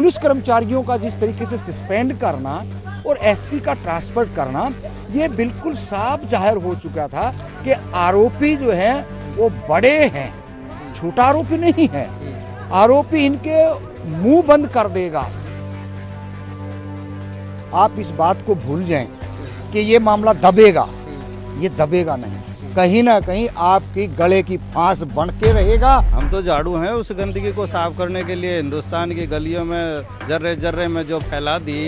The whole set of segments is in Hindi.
पुलिस कर्मचारियों का जिस तरीके से सस्पेंड करना और एसपी का ट्रांसफर करना, ये बिल्कुल साफ जाहिर हो चुका था कि आरोपी जो है वो बड़े हैं, छोटा आरोपी नहीं है। आरोपी इनके मुंह बंद कर देगा। आप इस बात को भूल जाएं कि ये मामला दबेगा, ये दबेगा नहीं, कहीं ना कहीं आपकी गले की फांस बन के रहेगा। हम तो झाड़ू हैं उस गंदगी को साफ करने के लिए। हिंदुस्तान की गलियों में जर्रे जर्रे में जो फैला दी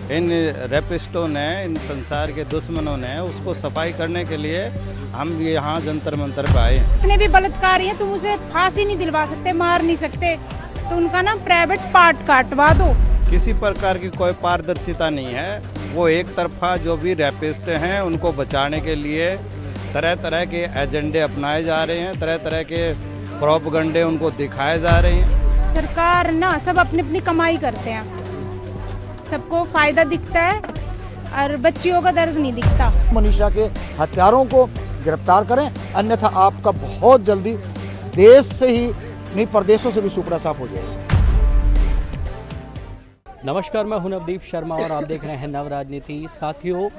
इन रेपिस्टों ने, इन संसार के दुश्मनों ने, उसको सफाई करने के लिए हम यहाँ जंतर मंतर पे आए हैं। इतने भी बलात्कारी हैं, तुम उसे फांसी नहीं दिलवा सकते, मार नहीं सकते, तो उनका ना प्राइवेट पार्ट काटवा दो। किसी प्रकार की कोई पारदर्शिता नहीं है। वो एक तरफा जो भी रेपिस्ट हैं उनको बचाने के लिए तरह तरह के एजेंडे अपनाए जा रहे हैं, तरह तरह के प्रोपगंडे उनको दिखाए जा रहे हैं। सरकार ना सब अपनी अपनी कमाई करते हैं, सबको फायदा दिखता है और बच्चियों का दर्द नहीं दिखता। मनीषा के हत्यारों को गिरफ्तार करें, अन्यथा आपका बहुत जल्दी देश से ही नहीं प्रदेशों से भी सुपड़ा साफ हो जाएगा। नमस्कार, मैं हूं नवदीप शर्मा और आप देख रहे हैं नव राजनीति। साथियों,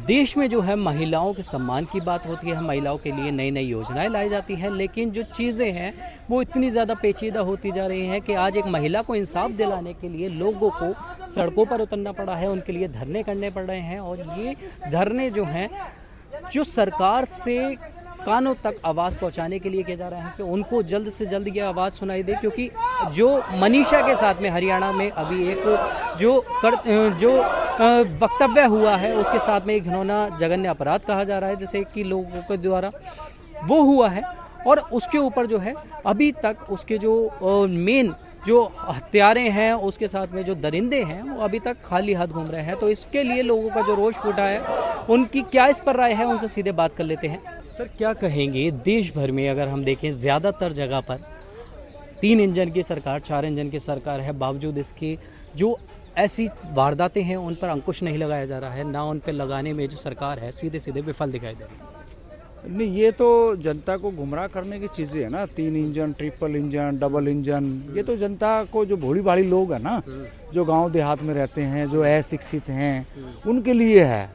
देश में जो है महिलाओं के सम्मान की बात होती है, महिलाओं के लिए नई नई योजनाएं लाई जाती हैं, लेकिन जो चीज़ें हैं वो इतनी ज़्यादा पेचीदा होती जा रही हैं कि आज एक महिला को इंसाफ दिलाने के लिए लोगों को सड़कों पर उतरना पड़ा है, उनके लिए धरने करने पड़ रहे हैं। और ये धरने जो हैं जो सरकार से कानों तक आवाज़ पहुंचाने के लिए किया जा रहा है कि उनको जल्द से जल्द ये आवाज़ सुनाई दे, क्योंकि जो मनीषा के साथ में हरियाणा में अभी एक जो वक्तव्य हुआ है उसके साथ में एक घिनौना जघन्य अपराध कहा जा रहा है, जैसे कि लोगों के द्वारा वो हुआ है, और उसके ऊपर जो है अभी तक उसके जो मेन जो हत्यारे हैं, उसके साथ में जो दरिंदे हैं, वो अभी तक खाली हाथ घूम रहे हैं। तो इसके लिए लोगों का जो रोष फूटा है, उनकी क्या इस पर राय है, उनसे सीधे बात कर लेते हैं। सर, क्या कहेंगे, देश भर में अगर हम देखें ज़्यादातर जगह पर 3 इंजन की सरकार, 4 इंजन की सरकार है, बावजूद इसके जो ऐसी वारदातें हैं उन पर अंकुश नहीं लगाया जा रहा है, ना उन पर लगाने में जो सरकार है सीधे सीधे विफल दिखाई दे रही है। नहीं, ये तो जनता को गुमराह करने की चीजें है ना। 3 engine, triple engine, double engine, ये तो जनता को, जो भोली भाली लोग है ना, जो गांव देहात में रहते हैं, जो अशिक्षित हैं, उनके लिए है।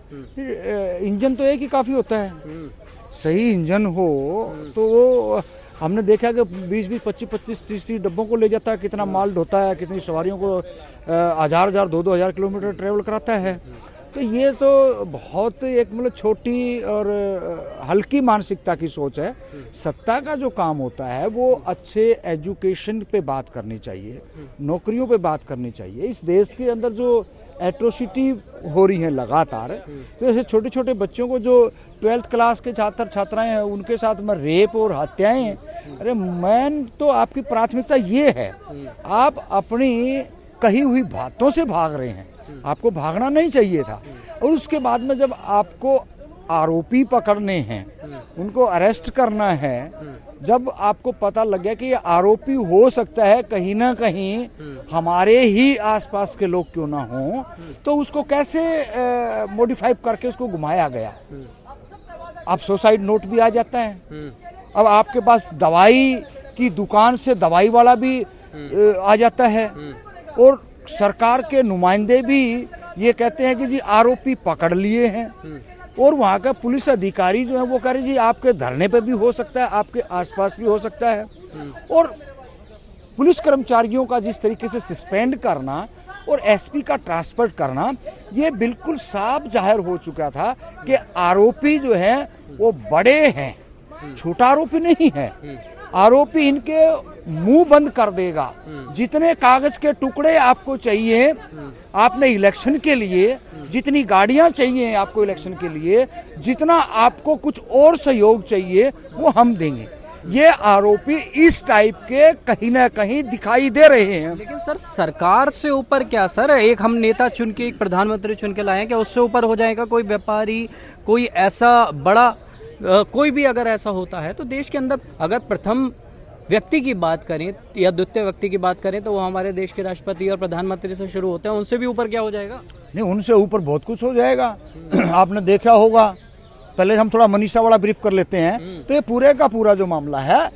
इंजन तो एक ही काफी होता है। सही इंजन हो तो वो हमने देखा कि 20-20, 25-25, 30-30 डब्बों को ले जाता है, कितना माल ढोता है, कितनी सवारियों को 1000-1000, 2-2000 किलोमीटर ट्रेवल कराता है। तो ये तो बहुत एक मतलब छोटी और हल्की मानसिकता की सोच है। सत्ता का जो काम होता है वो अच्छे एजुकेशन पे बात करनी चाहिए, नौकरियों पे बात करनी चाहिए। इस देश के अंदर जो एट्रोसिटी हो रही है लगातार, तो ऐसे छोटे छोटे बच्चों को, जो 12th क्लास के छात्र छात्राएं हैं, उनके साथ में रेप और हत्याएं, अरे मैन तो आपकी प्राथमिकता ये है, आप अपनी कही हुई बातों से भाग रहे हैं, आपको भागना नहीं चाहिए था। और उसके बाद में जब आपको आरोपी पकड़ने हैं, उनको अरेस्ट करना है, जब आपको पता लग गया कि ये आरोपी हो सकता है कहीं ना कहीं हमारे ही आसपास के लोग क्यों ना हो, तो उसको कैसे मॉडिफाई करके उसको घुमाया गया। अब सुसाइड नोट भी आ जाता है। अब आपके पास दवाई की दुकान से दवाई वाला भी आ जाता है, और सरकार के नुमाइंदे भी ये कहते हैं कि जी आरोपी पकड़ लिए हैं, और वहाँ का पुलिस अधिकारी जो है वो कह रहे जी आपके धरने पे भी हो सकता है, आपके आसपास भी हो सकता है। और पुलिस कर्मचारियों का जिस तरीके से सस्पेंड करना और एसपी का ट्रांसफर करना, ये बिल्कुल साफ जाहिर हो चुका था कि आरोपी जो है वो बड़े हैं, छोटा आरोपी नहीं है। आरोपी इनके मुंह बंद कर देगा। जितने कागज के टुकड़े आपको चाहिए आपने इलेक्शन के लिए, जितनी गाड़ियां चाहिए आपको इलेक्शन के लिए, जितना आपको कुछ और सहयोग चाहिए, वो हम देंगे। ये आरोपी इस टाइप के कहीं ना कहीं दिखाई दे रहे हैं। लेकिन सर, सरकार से ऊपर क्या सर, एक हम नेता चुन के, एक प्रधानमंत्री चुन के लाए हैं, क्या उससे ऊपर हो जाएगा कोई व्यापारी, कोई ऐसा बड़ा कोई भी अगर ऐसा होता है तो देश के अंदर अगर प्रथम व्यक्ति की बात करें या द्वितीय व्यक्ति की बात करें तो वो हमारे देश के राष्ट्रपति और प्रधानमंत्री से शुरू होते हैं, उनसे भी ऊपर क्या हो जाएगा? नहीं, उनसे ऊपर बहुत कुछ हो जाएगा। आपने देखा होगा, पहले हम थोड़ा मनीषा वाला ब्रीफ कर लेते हैं। तो ये पूरे का पूरा जो मामला है,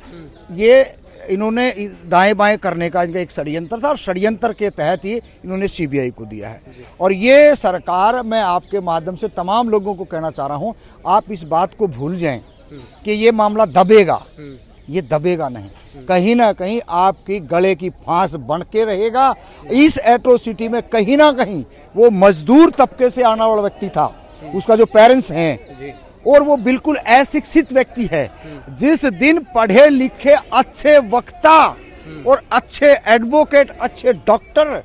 ये इन्होंने दाएं बाएं करने का इनका एक षड्यंत्र था और षड्यंत्र के तहत ही इन्होंने सीबीआई को दिया है। और ये सरकार, मैं आपके माध्यम से तमाम लोगों को कहना चाह रहा हूं, आप इस बात को भूल जाएं कि ये मामला दबेगा। ये दबेगा नहीं, कहीं ना कहीं आपकी गले की फांस बन के रहेगा। इस एट्रोसिटी में कहीं ना कहीं वो मजदूर तबके से आने वाला व्यक्ति था, उसका जो पेरेंट्स हैं, और वो बिल्कुल अशिक्षित व्यक्ति है। जिस दिन पढ़े लिखे अच्छे वक्ता और अच्छे एडवोकेट, अच्छे डॉक्टर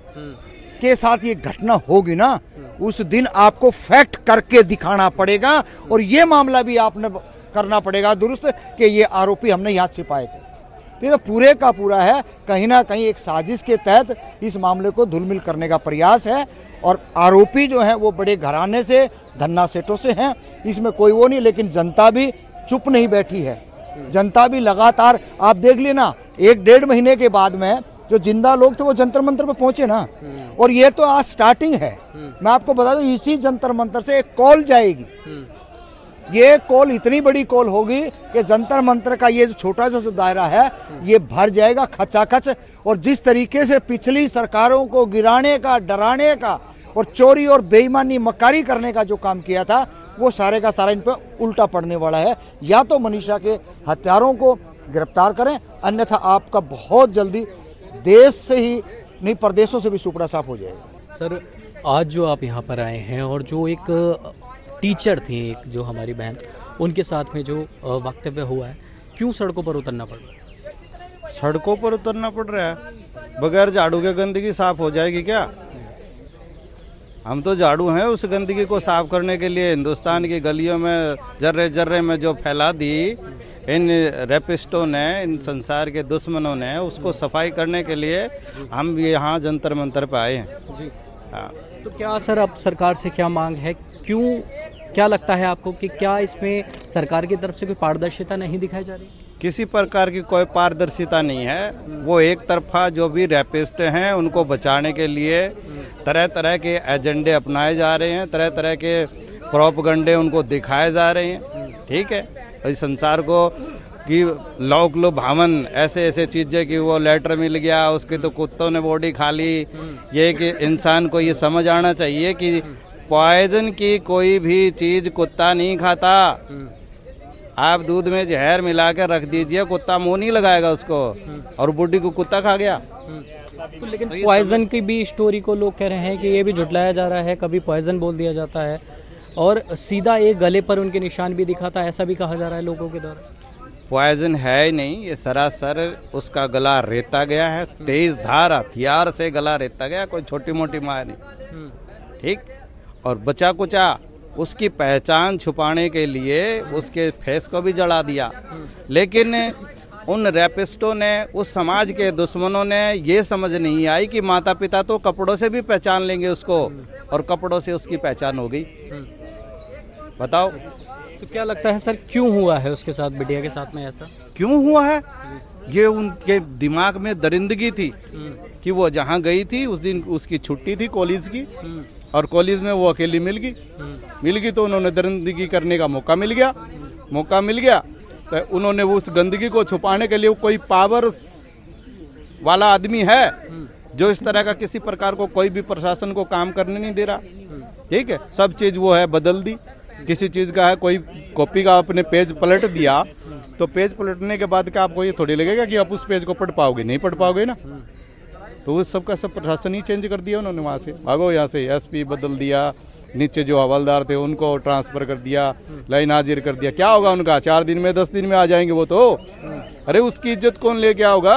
के साथ ये घटना होगी ना, उस दिन आपको फैक्ट करके दिखाना पड़ेगा। और ये मामला भी आपने करना पड़ेगा दुरुस्त कि ये आरोपी हमने यहाँ छिपाए थे। ये तो पूरे का पूरा है, कहीं ना कहीं एक साजिश के तहत इस मामले को धूलमिल करने का प्रयास है। और आरोपी जो हैं वो बड़े घराने से, धन्ना सेठों से हैं, इसमें कोई वो नहीं। लेकिन जनता भी चुप नहीं बैठी है, जनता भी लगातार, आप देख लेना 1-1.5 महीने के बाद में जो जिंदा लोग थे वो जंतर मंतर पे पहुंचे ना। और ये तो आज स्टार्टिंग है। मैं आपको बता दूं, इसी जंतर मंतर से एक कॉल जाएगी। ये कॉल इतनी बड़ी कॉल होगी कि जंतर मंतर का ये जो छोटा सा दायरा है ये भर जाएगा खचाखच। और जिस तरीके से पिछली सरकारों को गिराने का, डराने का और चोरी और बेईमानी, मकारी करने का जो काम किया था, वो सारे का सारा इन पर उल्टा पड़ने वाला है। या तो मनीषा के हत्यारों को गिरफ्तार करें, अन्यथा आपका बहुत जल्दी देश से ही नहीं प्रदेशों से भी सुपड़ा साफ हो जाएगा। सर, आज जो आप यहाँ पर आए हैं और जो एक टीचर थी, एक जो हमारी बहन, उनके साथ में जो वक्तव्य हुआ है, क्यों सड़कों पर उतरना पड़ रहा है? सड़कों पर उतरना पड़ रहा है? बगैर झाड़ू के गंदगी साफ हो जाएगी क्या? हम तो झाड़ू हैं उस गंदगी को साफ करने के लिए। हिंदुस्तान की गलियों में जर्रे जर्रे में जो फैला दी इन रेपिस्टों ने, इन संसार के दुश्मनों ने, उसको सफाई करने के लिए हम यहाँ जंतर मंतर पे आए हैं जी। हाँ, तो क्या सर अब सरकार से क्या मांग है? क्यों, क्या लगता है आपको कि क्या इसमें सरकार की तरफ से कोई पारदर्शिता नहीं दिखाई जा रही? किसी प्रकार की कोई पारदर्शिता नहीं है। वो एक तरफा जो भी रैपिस्ट हैं उनको बचाने के लिए तरह तरह के एजेंडे अपनाए जा रहे हैं, तरह तरह के प्रोपगंडे उनको दिखाए जा रहे हैं। ठीक है, इस संसार को कि लोक लो भावन ऐसे ऐसे चीजें कि वो लेटर मिल गया, उसकी तो कुत्तों ने बॉडी खा ली। ये कि इंसान को ये समझ आना चाहिए कि पॉइजन की कोई भी चीज कुत्ता नहीं खाता। आप दूध में जहर मिला के रख दीजिए, कुत्ता मुंह नहीं लगाएगा उसको, और बुड्ढी को कुत्ता खा गया। तो लेकिन पॉइजन की भी स्टोरी को लोग कह रहे हैं कि ये भी झुटलाया जा रहा है, कभी पॉइजन बोल दिया जाता है और सीधा एक गले पर उनके निशान भी दिखाता है, ऐसा भी कहा जा रहा है लोगों के द्वारा। पॉइजन है ही नहीं, ये सरासर उसका गला रेता गया है, तेज धार हथियार से गला रेता गया, कोई छोटी मोटी मार नहीं। ठीक, और बचा कुचा उसकी पहचान छुपाने के लिए उसके फेस को भी जला दिया। लेकिन उन रैपिस्टों ने, उस समाज के दुश्मनों ने ये समझ नहीं आई कि माता पिता तो कपड़ों से भी पहचान लेंगे उसको, और कपड़ों से उसकी पहचान हो गई। बताओ, तो क्या लगता है सर, क्यों हुआ है उसके साथ, बिटिया के साथ में ऐसा क्यों हुआ है? ये उनके दिमाग में दरिंदगी थी कि वो जहाँ गई थी उस दिन उसकी छुट्टी थी कॉलेज की, और कॉलेज में वो अकेली मिल गई तो उन्होंने दरिंदगी करने का मौका मिल गया तो उन्होंने उस गंदगी को छुपाने के लिए, कोई पावर वाला आदमी है जो इस तरह का किसी प्रकार को कोई भी प्रशासन को काम करने नहीं दे रहा। ठीक है, सब चीज वो है बदल दी। किसी चीज का है, कोई कॉपी का आपने पेज पलट दिया तो पेज पलटने के बाद क्या आपको ये थोड़ी लगेगा कि आप उस पेज को पढ़ पाओगे? नहीं पढ़ पाओगे ना। तो उस सब का सब प्रशासन ही चेंज कर दिया उन्होंने। वहाँ से भागो, यहाँ से एसपी बदल दिया, नीचे जो हवलदार थे उनको ट्रांसफर कर दिया, लाइन हाजिर कर दिया। क्या होगा उनका? 4 दिन में 10 दिन में आ जाएंगे वो तो। अरे उसकी इज्जत कौन ले क्या होगा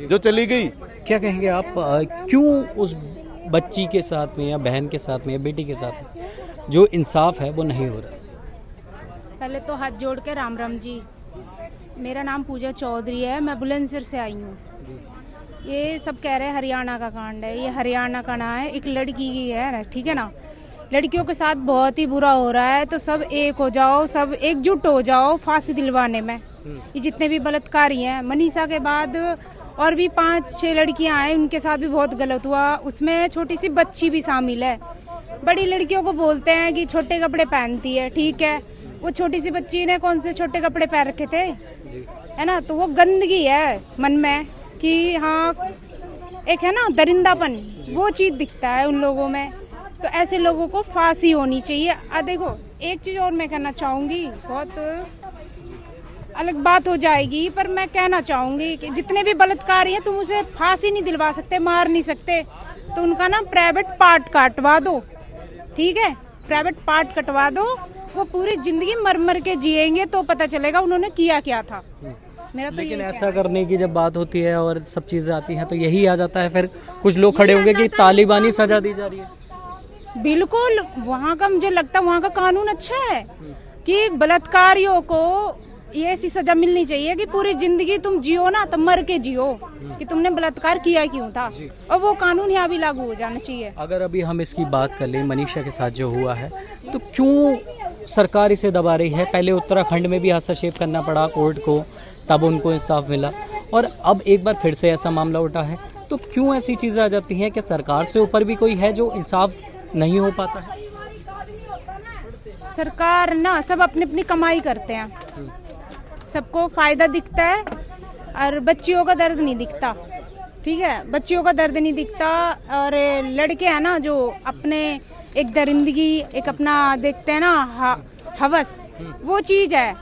जो चली गई? क्या कहेंगे आप, क्यों उस बच्ची के साथ में या बहन के साथ में या बेटी के साथ में जो इंसाफ है वो नहीं हो रहा? पहले तो हाथ जोड़ के राम राम जी। मेरा नाम पूजा चौधरी है, मैं बुलंदशहर से आई हूँ। ये सब कह रहे हैं हरियाणा का कांड है, ये हरियाणा का ना है, एक लड़की की है, ठीक है ना। लड़कियों के साथ बहुत ही बुरा हो रहा है, तो सब एक हो जाओ, सब एकजुट हो जाओ फांसी दिलवाने में। ये जितने भी बलात्कारी हैं, मनीषा के बाद और भी 5-6 लड़कियां हैं, उनके साथ भी बहुत गलत हुआ। उसमें छोटी सी बच्ची भी शामिल है। बड़ी लड़कियों को बोलते हैं कि छोटे कपड़े पहनती है, ठीक है, वो छोटी सी बच्ची ने कौन से छोटे कपड़े पहन रखे थे? है ना, तो वो गंदगी है मन में कि हाँ एक है ना दरिंदापन, वो चीज दिखता है उन लोगों में। तो ऐसे लोगों को फांसी होनी चाहिए। देखो एक चीज और मैं कहना चाहूंगी, बहुत अलग बात हो जाएगी, पर मैं कहना चाहूंगी कि जितने भी बलात्कारी हैं तुम उसे फांसी नहीं दिलवा सकते, मार नहीं सकते, तो उनका ना प्राइवेट पार्ट काटवा दो, ठीक है, प्राइवेट पार्ट कटवा दो, वो पूरी जिंदगी मर मर के जिएंगे तो पता चलेगा उन्होंने किया क्या था। मेरा तो लेकिन ऐसा करने की जब बात होती है और सब चीजें आती हैं तो यही आ जाता है, फिर कुछ लोग खड़े होंगे कि तालिबानी सजा दी जा रही है। बिल्कुल, वहाँ का मुझे लगता है वहाँ का कानून अच्छा है कि बलात्कारियों को ये ऐसी सजा मिलनी चाहिए कि पूरी जिंदगी तुम जियो ना तो मर के जियो कि तुमने बलात्कार किया क्यों था, और वो कानून यहाँ भी लागू हो जाना चाहिए। अगर अभी हम इसकी बात कर लें मनीषा के साथ जो हुआ है, तो क्यों सरकार इसे दबा रही है? पहले उत्तराखंड में भी हस्तक्षेप करना पड़ा कोर्ट को, तब उनको इंसाफ मिला, और अब एक बार फिर से ऐसा मामला उठा है, तो क्यों ऐसी चीजें आ जाती हैं कि सरकार से ऊपर भी कोई है जो इंसाफ नहीं हो पाता है? सरकार ना सब अपनी अपनी कमाई करते हैं, सबको फायदा दिखता है और बच्चियों का दर्द नहीं दिखता, ठीक है, बच्चियों का दर्द नहीं दिखता। और लड़के हैं ना जो अपने एक दरिंदगी, एक अपना देखते हैं ना हवस, वो चीज है,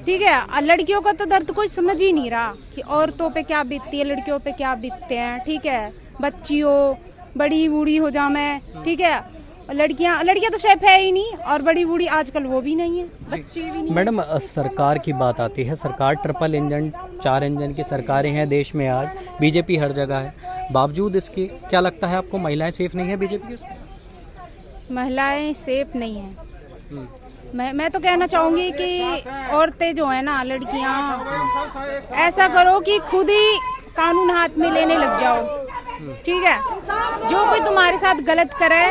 ठीक है। और लड़कियों का तो दर्द कोई समझ ही नहीं रहा कि औरतों पे क्या बीतती है, लड़कियों पे क्या बीतते हैं, ठीक है, बच्चियों बड़ी बूढ़ी हो जाऊं मैं, ठीक है, लड़कियां तो शेफ है ही नहीं, और बड़ी बूढ़ी आजकल वो भी नहीं है, बच्ची भी नहीं। मैडम, सरकार की बात आती है, सरकार ट्रिपल इंजन 4 इंजन की सरकारें हैं देश में, आज बीजेपी हर जगह है, बावजूद इसके क्या लगता है आपको महिलाएं सेफ नहीं है बीजेपी के? महिलाएं सेफ नहीं है। मैं तो कहना चाहूंगी कि औरतें जो है ना, लड़कियां, ऐसा करो कि खुद ही कानून हाथ में लेने लग जाओ, ठीक है। जो कोई तुम्हारे साथ गलत करे,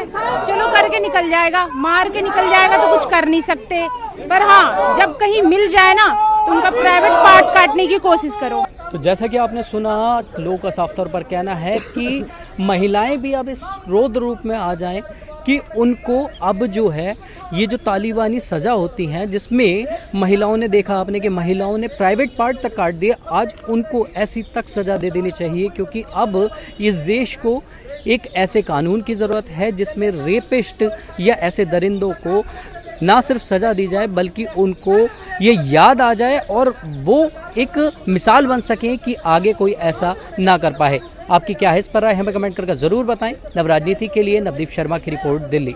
चलो करके निकल जाएगा, मार के निकल जाएगा तो कुछ कर नहीं सकते, पर हाँ जब कहीं मिल जाए ना तो उनका प्राइवेट पार्ट काटने की कोशिश करो। तो जैसा कि आपने सुना, लोगों का साफ तौर पर कहना है कि महिलाएं भी अब इस रौद्र रूप में आ जाएं कि उनको अब जो है ये जो तालिबानी सजा होती हैं, जिसमें महिलाओं ने देखा आपने कि महिलाओं ने प्राइवेट पार्ट तक काट दिए, आज उनको ऐसी तक सजा दे देनी चाहिए, क्योंकि अब इस देश को एक ऐसे कानून की ज़रूरत है जिसमें रेपिस्ट या ऐसे दरिंदों को ना सिर्फ सजा दी जाए बल्कि उनको ये याद आ जाए और वो एक मिसाल बन सकें कि आगे कोई ऐसा ना कर पाए। आपकी क्या है इस पर राय, हमें कमेंट करके ज़रूर बताएं। नवराजनीति के लिए नवदीप शर्मा की रिपोर्ट, दिल्ली।